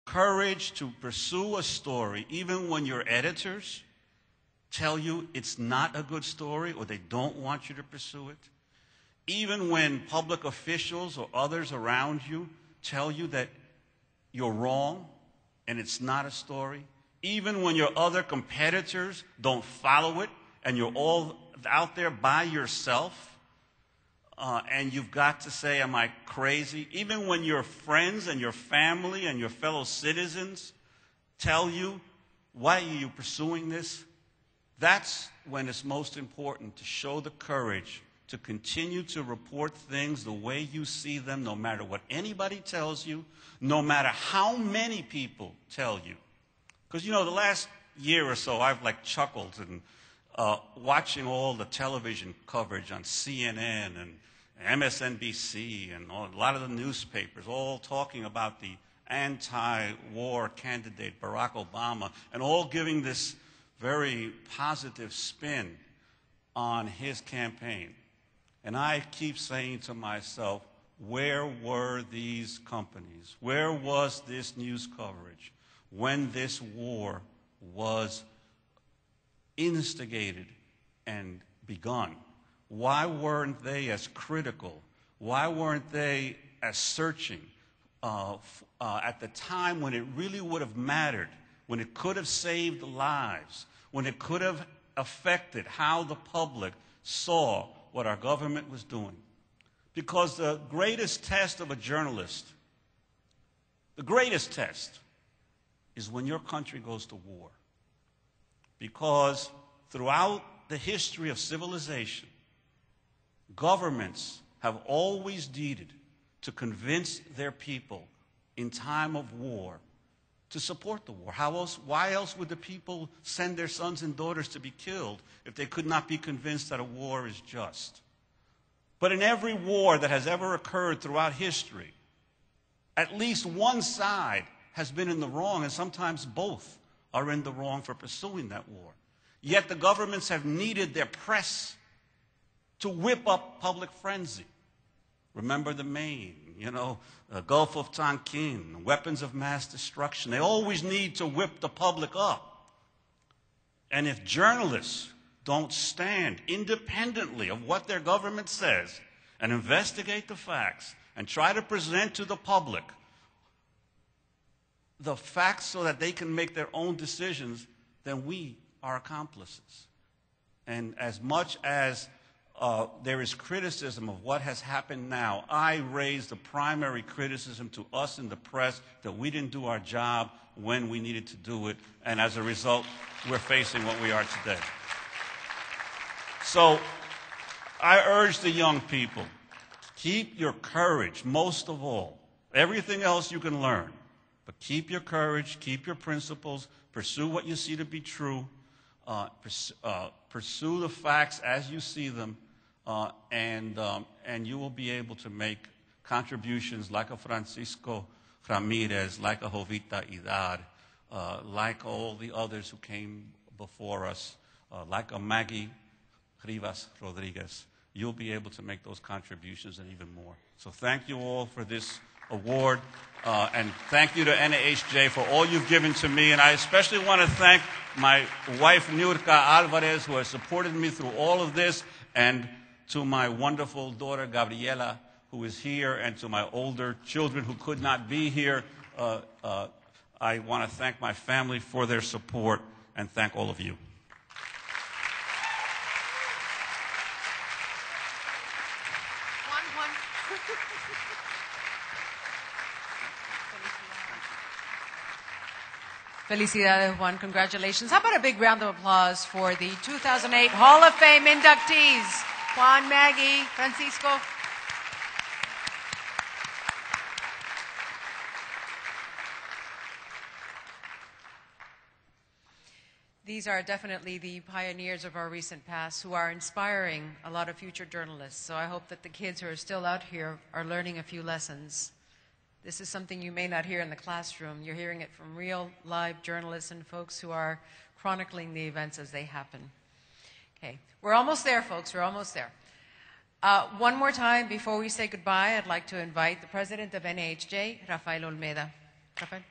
courage to pursue a story, even when your editors tell you it's not a good story or they don't want you to pursue it, even when public officials or others around you tell you that you're wrong and it's not a story, even when your other competitors don't follow it and you're all out there by yourself, and you've got to say, am I crazy? Even when your friends and your family and your fellow citizens tell you, why are you pursuing this? That's when it's most important to show the courage to continue to report things the way you see them, no matter what anybody tells you, no matter how many people tell you. Because, you know, the last year or so, I've chuckled and watching all the television coverage on CNN and MSNBC and a lot of the newspapers all talking about the anti-war candidate Barack Obama and all giving this very positive spin on his campaign. And I keep saying to myself, where were these companies? Where was this news coverage when this war was instigated and begun? Why weren't they as critical? Why weren't they as searching at the time when it really would have mattered, when it could have saved lives, when it could have affected how the public saw what our government was doing? Because the greatest test of a journalist, the greatest test, is when your country goes to war. Because throughout the history of civilization, governments have always needed to convince their people in time of war to support the war. Why else would the people send their sons and daughters to be killed if they could not be convinced that a war is just? But in every war that has ever occurred throughout history, at least one side has been in the wrong, and sometimes both are in the wrong for pursuing that war. Yet the governments have needed their press to whip up public frenzy. Remember the Maine, the Gulf of Tonkin, weapons of mass destruction. They always need to whip the public up. And if journalists don't stand independently of what their government says and investigate the facts and try to present to the public the facts so that they can make their own decisions, then we are accomplices. And as much as there is criticism of what has happened now, I raise the primary criticism to us in the press that we didn't do our job when we needed to do it, and as a result, we're facing what we are today. So I urge the young people, keep your courage, most of all. Everything else you can learn, but keep your courage, keep your principles, pursue what you see to be true, pursue the facts as you see them, and you will be able to make contributions like a Francisco Ramirez, like a Jovita Idar, like all the others who came before us, like a Maggie Rivas Rodriguez. You'll be able to make those contributions and even more. So thank you all for this award, and thank you to NAHJ for all you've given to me. And I especially want to thank my wife, Nurka Alvarez, who has supported me through all of this, and to my wonderful daughter, Gabriela, who is here, and to my older children who could not be here. I want to thank my family for their support, and thank all of you. Felicidades, Juan. Congratulations. How about a big round of applause for the 2008 Hall of Fame inductees, Juan, Maggie, Francisco. These are definitely the pioneers of our recent past who are inspiring a lot of future journalists. So I hope that the kids who are still out here are learning a few lessons. This is something you may not hear in the classroom. You're hearing it from real, live journalists and folks who are chronicling the events as they happen. Okay, we're almost there, folks. We're almost there. One more time before we say goodbye, I'd like to invite the president of NAHJ, Rafael Olmeda. Rafael.